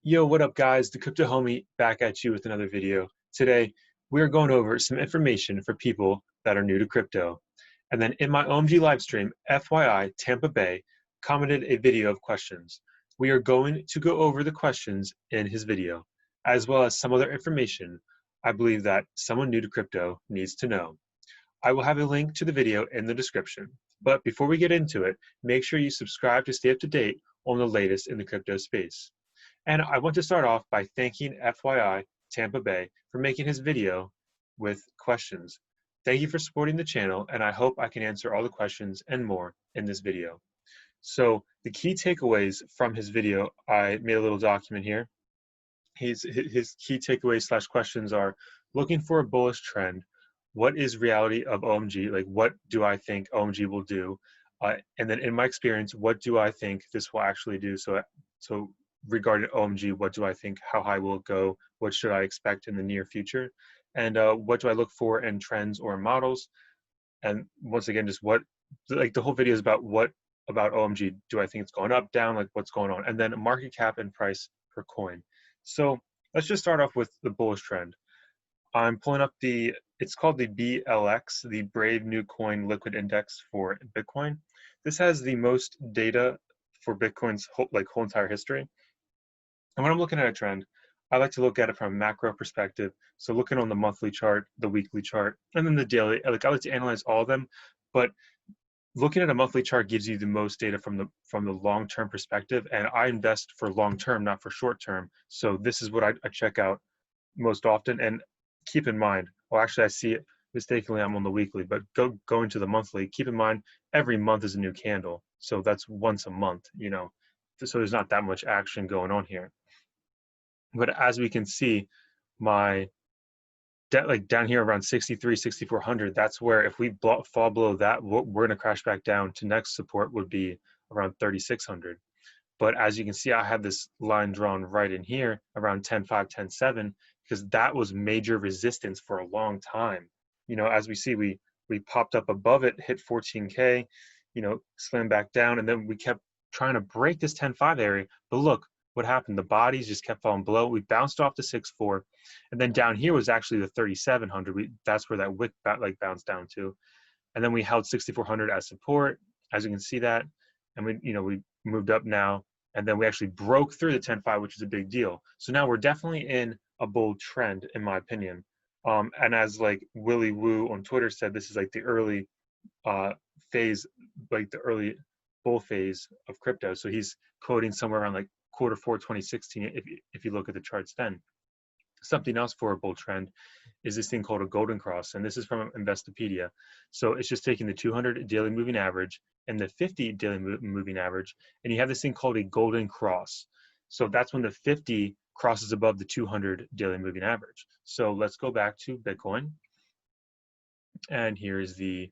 Yo, what up guys? The Crypto Homie back at you with another video. Today, we're going over some information for people that are new to crypto. And then in my OMG live stream, FYI Tampa Bay commented a video of questions. We are going to go over the questions in his video, as well as some other information I believe that someone new to crypto needs to know. I will have a link to the video in the description. But before we get into it, make sure you subscribe to stay up to date on the latest in the crypto space. And I want to start off by thanking FYI Tampa Bay for making his video with questions. Thank you for supporting the channel, and I hope I can answer all the questions and more in this video. So the key takeaways from his video, I made a little document here. His key takeaways / questions are: looking for a bullish trend, what is reality of OMG, like what do I think OMG will do, and then in my experience, what do I think this will actually do. So regarding OMG, what do I think, how high will it go, what should I expect in the near future, and what do I look for in trends or models. And once again, just what, like the whole video is about what about OMG do I think it's going up, down, like what's going on, and then market cap and price per coin. So let's just start off with the bullish trend. I'm pulling up it's called the BLX, the Brave New Coin Liquid Index for Bitcoin. This has the most data for Bitcoin's whole entire history. And when I'm looking at a trend, I like to look at it from a macro perspective. So looking on the monthly chart, the weekly chart, and then the daily. I like to analyze all of them, but looking at a monthly chart gives you the most data from the long-term perspective. And I invest for long-term, not for short-term. So this is what I check out most often. And keep in mind, well, actually I see it mistakenly, I'm on the weekly, but going to the monthly, keep in mind, every month is a new candle. So that's once a month, you know, so there's not that much action going on here. But as we can see, my debt, like down here around 63, 6,400, that's where if we fall below that, we're going to crash back down to next support would be around 3,600. But as you can see, I have this line drawn right in here around 10.5, 10.7, because that was major resistance for a long time. You know, as we see, we popped up above it, hit 14K, you know, slammed back down, and then we kept trying to break this 10.5 area. But look what happened. The bodies just kept falling below. We bounced off to 6.4, and then down here was actually the 3,700. That's where that wick bounced down to, and then we held 6,400 as support, as you can see that, and we moved up now, and then we actually broke through the 10.5, which is a big deal. So now we're definitely in a bull trend, in my opinion. And as like Willy Woo on Twitter said, this is like the early phase, like the early bull phase of crypto. So he's quoting somewhere around like Q4 2016 if you look at the charts then. Something else for a bull trend is this thing called a golden cross, and this is from Investopedia. So it's just taking the 200 daily moving average and the 50 daily moving average, and you have this thing called a golden cross. So that's when the 50 crosses above the 200 daily moving average. So let's go back to Bitcoin, and here's the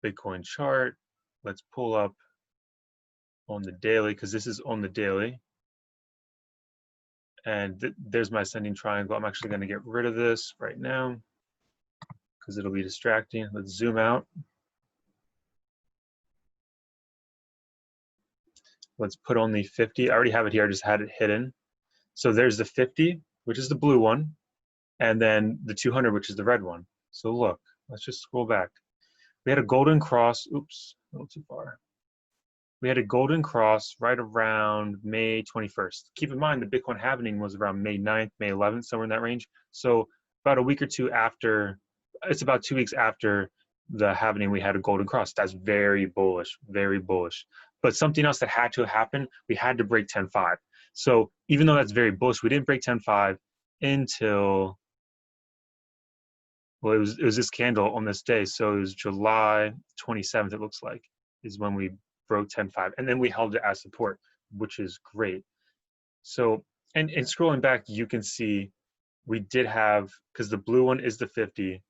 Bitcoin chart. Let's pull up on the daily, because this is on the daily. And there's my ascending triangle. I'm actually going to get rid of this right now because it'll be distracting. Let's zoom out. Let's put on the 50. I already have it here. I just had it hidden. So there's the 50, which is the blue one, and then the 200, which is the red one. So look, let's just scroll back. We had a golden cross. Oops, a little too far. We had a golden cross right around May 21st. Keep in mind the Bitcoin halving was around May 9th, May 11th, somewhere in that range. So about a week or two after, it's about 2 weeks after the halving, we had a golden cross. That's very bullish, very bullish. But something else that had to happen, we had to break 10.5. So even though that's very bullish, we didn't break 10.5 until, well, it was this candle on this day. So it was July 27th, it looks like, is when we broke 10.5, and then we held it as support, which is great. So, and scrolling back, you can see we did have, because the blue one is the 50,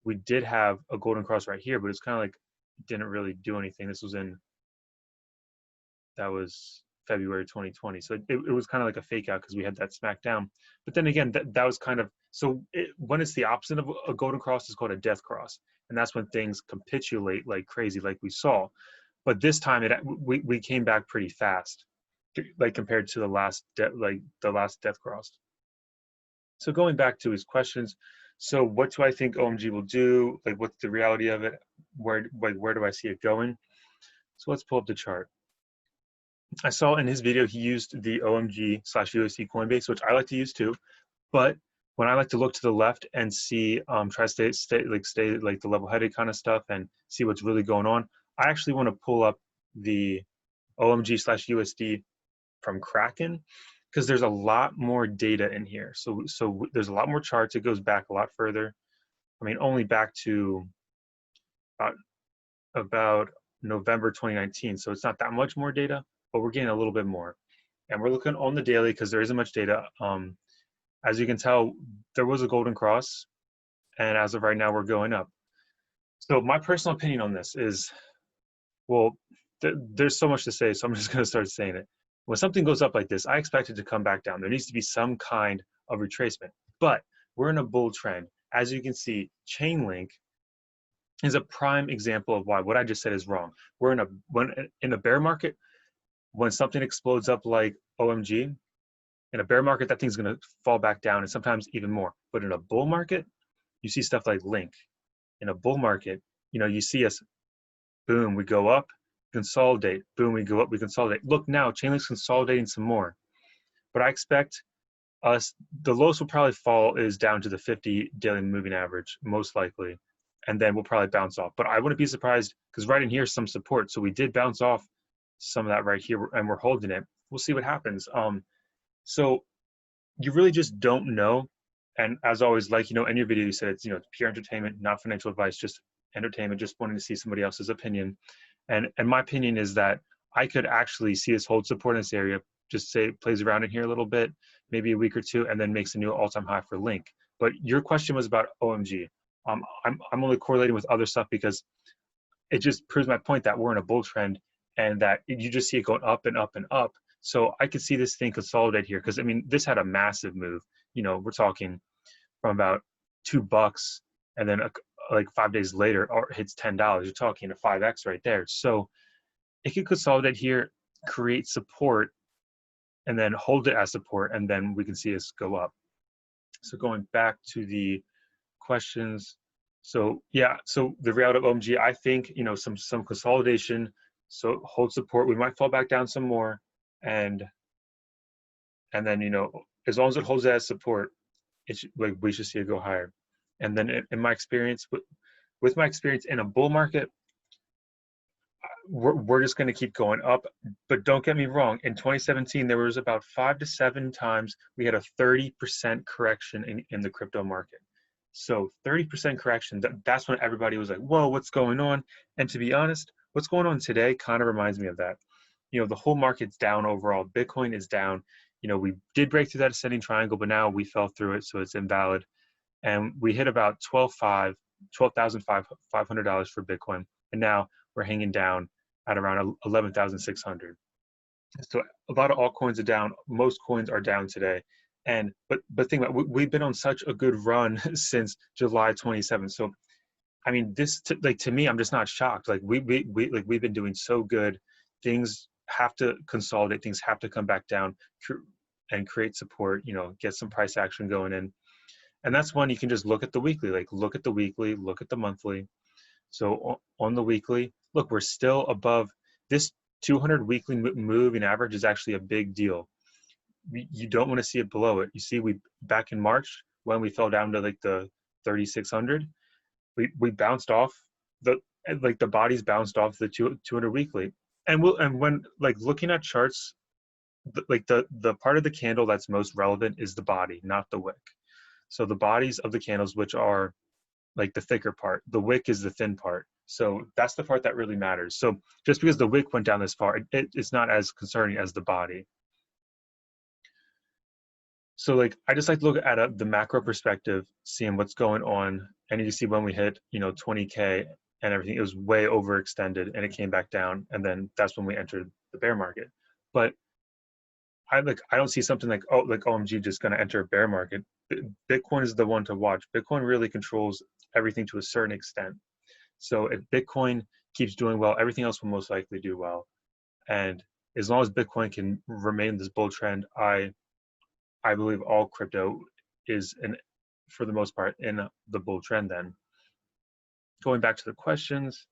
we did have a golden cross right here, but it's kind of like it didn't really do anything. This was that was February 2020. So it was kind of like a fake out because we had that smack down. But then again, that was kind of, so when it's the opposite of a golden cross, it's called a death cross. And that's when things capitulate like crazy, like we saw. But this time we came back pretty fast. like compared to the last death cross. So going back to his questions, so what do I think OMG will do? Like, what's the reality of it? Where do I see it going? So let's pull up the chart. I saw in his video he used the OMG/USD Coinbase, which I like to use too. But when I like to look to the left and see, try to stay like the level-headed kind of stuff and see what's really going on, I actually want to pull up the OMG/USD from Kraken, because there's a lot more data in here. So there's a lot more charts. It goes back a lot further. I mean, only back to about November 2019. So it's not that much more data, but we're getting a little bit more. And we're looking on the daily because there isn't much data. As you can tell, there was a golden cross, and as of right now, we're going up. So my personal opinion on this is, well, there's so much to say, so I'm just going to start saying it. When something goes up like this, I expect it to come back down. There needs to be some kind of retracement, but we're in a bull trend. As you can see, Chainlink is a prime example of why what I just said is wrong. We're in a bear market, when something explodes up like OMG, in a bear market, that thing's going to fall back down, and sometimes even more. But in a bull market, you see stuff like Link. In a bull market, you see us, boom, we go up, consolidate, boom, we go up, we consolidate. Look now, Chainlink's consolidating some more. But I expect the lowest will probably fall is down to the 50 daily moving average, most likely. And then we'll probably bounce off. But I wouldn't be surprised, because right in here is some support. So we did bounce off some of that right here, and we're holding it. We'll see what happens. So you really just don't know. And as always, like, in your video, you said it's, it's pure entertainment, not financial advice, just entertainment, just wanting to see somebody else's opinion. And my opinion is that I could actually see us hold support in this area, just say it plays around in here a little bit, maybe a week or two, and then makes a new all-time high for Link. But your question was about OMG. I'm only correlating with other stuff because it just proves my point that we're in a bull trend, and that you just see it going up and up and up. So I could see this thing consolidate here, because I mean, this had a massive move. We're talking from about $2, and then like 5 days later, or hits $10. You're talking a 5x right there. So it could consolidate here, create support, and then hold it as support, and then we can see us go up. So going back to the questions. So yeah, so the reality of OMG, I think, some consolidation, so hold support. We might fall back down some more, and then, as long as it holds as support, like we should see it go higher. And then in my experience, with my experience in a bull market, we're just going to keep going up. But don't get me wrong, in 2017, there was about 5 to 7 times we had a 30% correction in the crypto market. So 30% correction, that's when everybody was like, whoa, what's going on? And to be honest, what's going on today kind of reminds me of that. The whole market's down overall. Bitcoin is down. We did break through that ascending triangle, but now we fell through it, so it's invalid. And we hit about $12,500 for Bitcoin. And now we're hanging down at around 11,600. So a lot of altcoins are down. Most coins are down today. And but think about, we've been on such a good run since July 27th. So I mean, this to me, I'm just not shocked. Like we've been doing so good. Things have to consolidate. Things have to come back down and create support. Get some price action going in. And that's when you can just look at the weekly. Like look at the weekly, look at the monthly. So on the weekly, look, we're still above this 200 weekly moving average is actually a big deal. You don't want to see it below it. You see, back in March when we fell down to like the 3,600, we bounced off the bodies bounced off the 200 weekly. And when like looking at charts, the part of the candle that's most relevant is the body, not the wick. So the bodies of the candles, which are like the thicker part, the wick is the thin part. So that's the part that really matters. So just because the wick went down this far, it's not as concerning as the body. So like I just like to look at the macro perspective, seeing what's going on, and you see when we hit 20K and everything, it was way overextended and it came back down, and then that's when we entered the bear market. But I don't see something like OMG just going to enter a bear market. Bitcoin is the one to watch. Bitcoin really controls everything to a certain extent. So if Bitcoin keeps doing well, everything else will most likely do well. And as long as Bitcoin can remain this bull trend, I believe all crypto is, for the most part, in the bull trend. Then going back to the questions,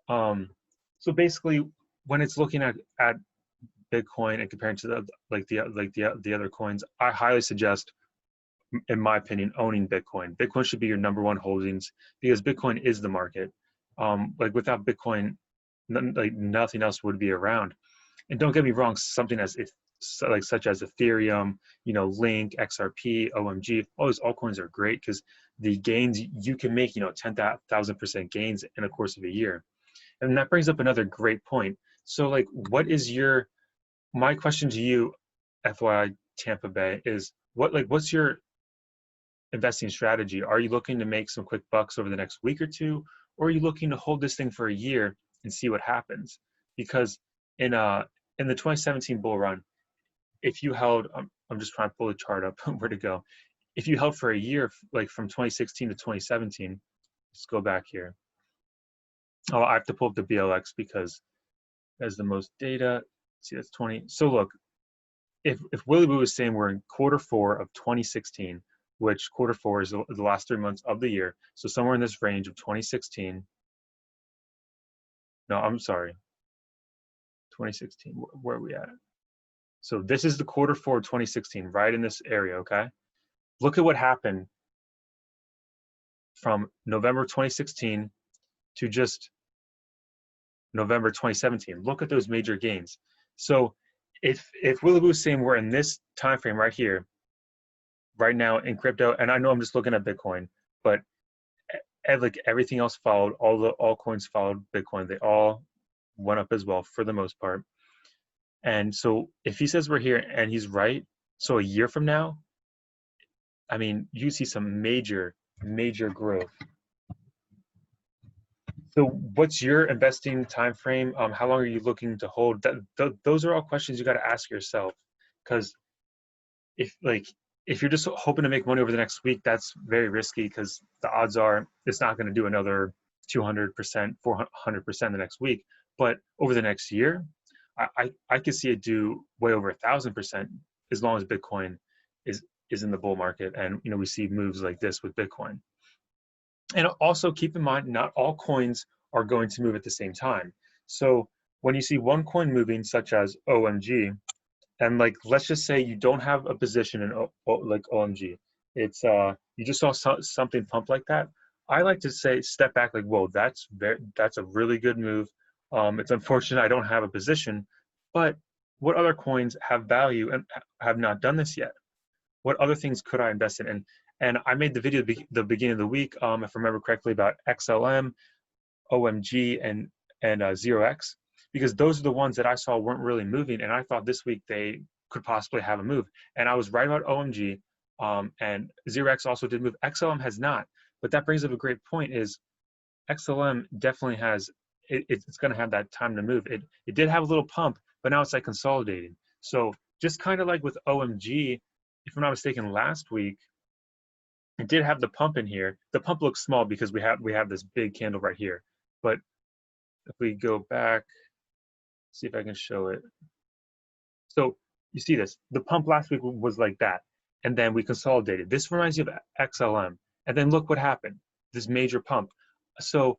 so basically, when it's looking at Bitcoin and comparing to the other coins, I highly suggest, in my opinion, owning Bitcoin. Bitcoin should be your #1 holdings because Bitcoin is the market. Like without Bitcoin, nothing else would be around. And don't get me wrong, something such as Ethereum, Link, XRP, OMG, all those altcoins are great because the gains you can make, 10,000% gains in the course of a year. And that brings up another great point. So like, my question to you, FYI Tampa Bay, is what's your investing strategy? Are you looking to make some quick bucks over the next week or two, or are you looking to hold this thing for a year and see what happens? Because in the 2017 bull run, if you held, I'm just trying to pull the chart up, where to go. If you held for a year, like from 2016 to 2017, let's go back here. Oh, I have to pull up the BLX because that's the most data. See, that's 20. So look, if Willy Woo is saying we're in Q4 of 2016, which Q4 is the last 3 months of the year, so somewhere in this range of 2016. No, I'm sorry. 2016, where are we at? So this is the Q4 of 2016, right in this area, okay? Look at what happened from November 2016 to just November 2017. Look at those major gains. So if Willy Woo is saying we're in this time frame right here, right now in crypto, and I know I'm just looking at Bitcoin, but like everything else followed, all the altcoins followed Bitcoin. They all went up as well for the most part. And so if he says we're here and he's right, so a year from now, I mean, you see some major growth. So what's your investing time frame? How long are you looking to hold? Those are all questions you got to ask yourself, because if you're just hoping to make money over the next week, that's very risky because the odds are it's not going to do another 200%, 400% the next week. But over the next year, I could see it do way over 1,000% as long as Bitcoin is in the bull market, and we see moves like this with Bitcoin. And also keep in mind, not all coins are going to move at the same time. So when you see one coin moving, such as OMG, and like let's just say you don't have a position in like OMG, it's you just saw something pump like that. I like to say step back, like, whoa, that's a really good move. It's unfortunate I don't have a position, but what other coins have value and have not done this yet? What other things could I invest in? And I made the video the beginning of the week, if I remember correctly, about XLM, OMG, and 0x, because those are the ones that I saw weren't really moving, and I thought this week they could possibly have a move. And I was right about OMG, and 0x also did move. XLM has not, but that brings up a great point. Is XLM definitely has it's going to have that time to move. It did have a little pump, but now it's like consolidating. So just kind of like with OMG, if I'm not mistaken, last week it did have the pump in here. The pump looks small because we have this big candle right here. But if we go back, see if I can show it. So you see this, the pump last week was like that, and then we consolidated. This reminds you of XLM, and then look what happened, this major pump. So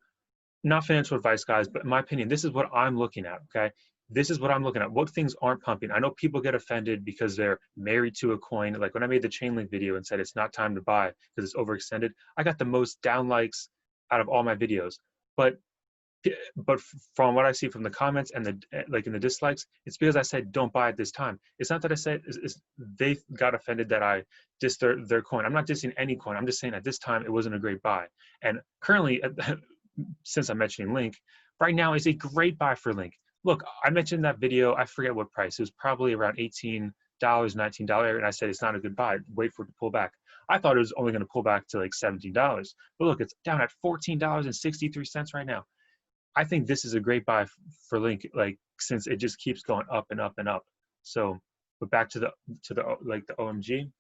not financial advice, guys, but in my opinion, this is what I'm looking at, okay? This is what I'm looking at. What things aren't pumping? I know people get offended because they're married to a coin. Like when I made the Chainlink video and said it's not time to buy because it's overextended, I got the most down likes out of all my videos. But from what I see from the comments and in the dislikes, it's because I said don't buy at this time. It's not that I said they got offended that I dissed their coin. I'm not dissing any coin. I'm just saying at this time it wasn't a great buy. And currently, since I'm mentioning Link, right now is a great buy for Link. Look, I mentioned that video, I forget what price. It was probably around $18, $19, and I said it's not a good buy. Wait for it to pull back. I thought it was only going to pull back to like $17. But look, it's down at $14.63 right now. I think this is a great buy for Link, like since it just keeps going up and up and up. So, but back to the OMG,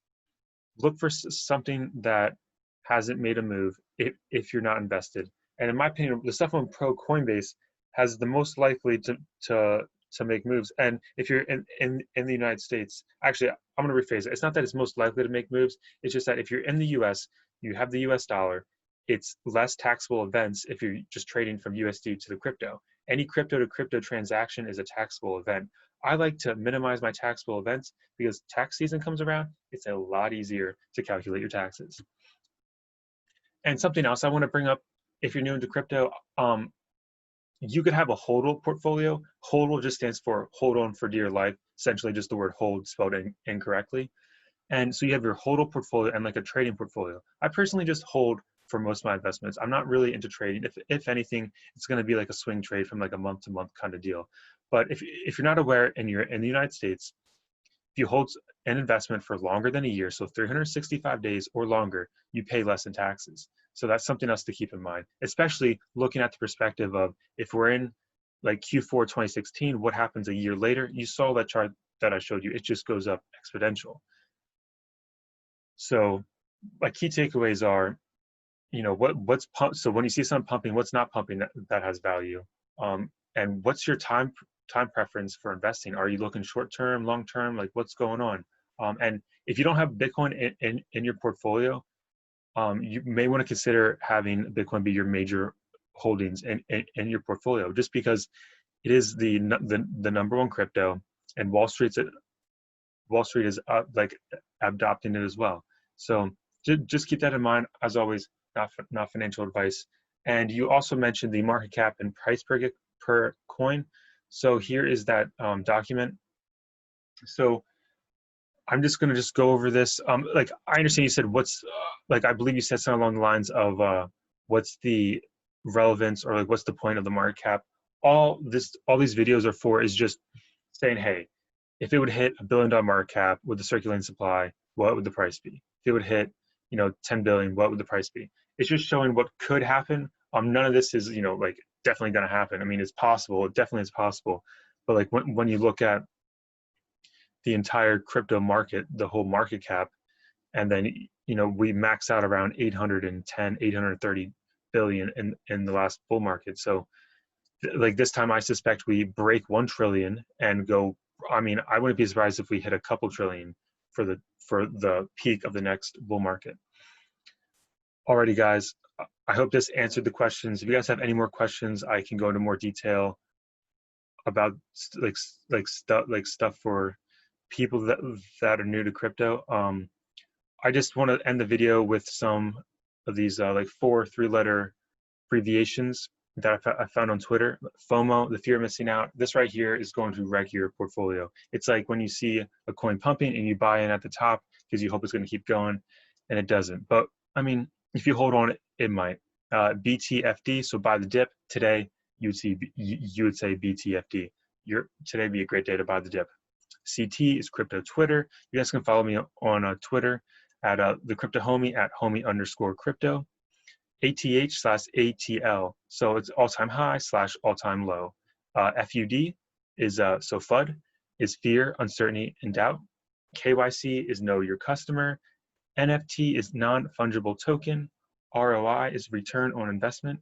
look for something that hasn't made a move if you're not invested. And in my opinion, the stuff on Pro Coinbase has the most likely to to make moves. And if you're in the United States, actually, I'm going to rephrase it. It's not that it's most likely to make moves. It's just that if you're in the US, you have the US dollar, it's less taxable events if you're just trading from USD to the crypto. Any crypto to crypto transaction is a taxable event. I like to minimize my taxable events because tax season comes around, it's a lot easier to calculate your taxes. And something else I want to bring up, if you're new into crypto, you could have a HODL portfolio. HODL just stands for hold on for dear life, essentially just the word hold spelled incorrectly. And so you have your HODL portfolio and like a trading portfolio. I personally just hold for most of my investments. I'm not really into trading. If anything, it's going to be like a swing trade from like a month to month kind of deal. But if you're not aware and you're in the United States, if you hold an investment for longer than a year, so 365 days or longer, you pay less in taxes. So that's something else to keep in mind, especially looking at the perspective of if we're in like Q4 2016, what happens a year later? You saw that chart that I showed you. It just goes up exponential. So my key takeaways are, you know, what's pump. So when you see something pumping, what's not pumping that has value, and what's your time preference for investing? Are you looking short term, long term? Like what's going on? And if you don't have Bitcoin in your portfolio, you may want to consider having Bitcoin be your major holdings in your portfolio, just because it is the number one crypto, and Wall Street is like adopting it as well. So just keep that in mind. As always, not financial advice. And you also mentioned the market cap and price per coin. So here is that document. So I'm just going to go over this. Like I understand you said like I believe you said something along the lines of what's the relevance, or like what's the point of the market cap. All these videos are for is just saying, hey, if it would hit $1 billion market cap with the circulating supply, what would the price be? If it would hit, you know, 10 billion, what would the price be? It's just showing what could happen. None of this is, you know, like definitely going to happen. I mean, it's possible. It definitely is possible. But like when you look at the entire crypto market, the whole market cap, and then, you know, we max out around 830 billion in the last bull market. So like this time, I suspect we break 1 trillion and go. I mean, I wouldn't be surprised if we hit a couple trillion for the peak of the next bull market. Alrighty, guys. I hope this answered the questions. If you guys have any more questions, I can go into more detail about stuff for people that are new to crypto. I just want to end the video with some of these like 4 3-letter abbreviations that I found on Twitter. FOMO, the fear of missing out. This right here is going to wreck your portfolio. It's like when you see a coin pumping and you buy in at the top because you hope it's going to keep going, and it doesn't. But I mean, if you hold on, it might. BTFD, so buy the dip. Today, you would say BTFD. Today be a great day to buy the dip. CT is crypto Twitter. You guys can follow me on Twitter at the crypto homie at homie_crypto. ATH/ATL, so it's all-time high / all-time low. FUD is so FUD is fear, uncertainty, and doubt. KYC is know your customer. NFT is non-fungible token. ROI is return on investment.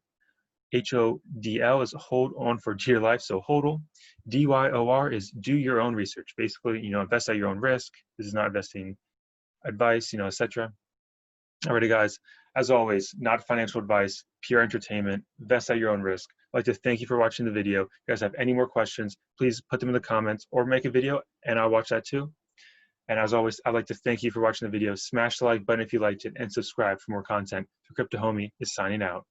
HODL is hold on for dear life, so HODL. DYOR is do your own research. Basically, you know, invest at your own risk. This is not investing advice, you know, etc. Alrighty, guys. As always, not financial advice, pure entertainment. Invest at your own risk. I'd like to thank you for watching the video. If you guys have any more questions, please put them in the comments or make a video and I'll watch that too. And as always, I'd like to thank you for watching the video. Smash the like button if you liked it and subscribe for more content. The Crypto Homie is signing out.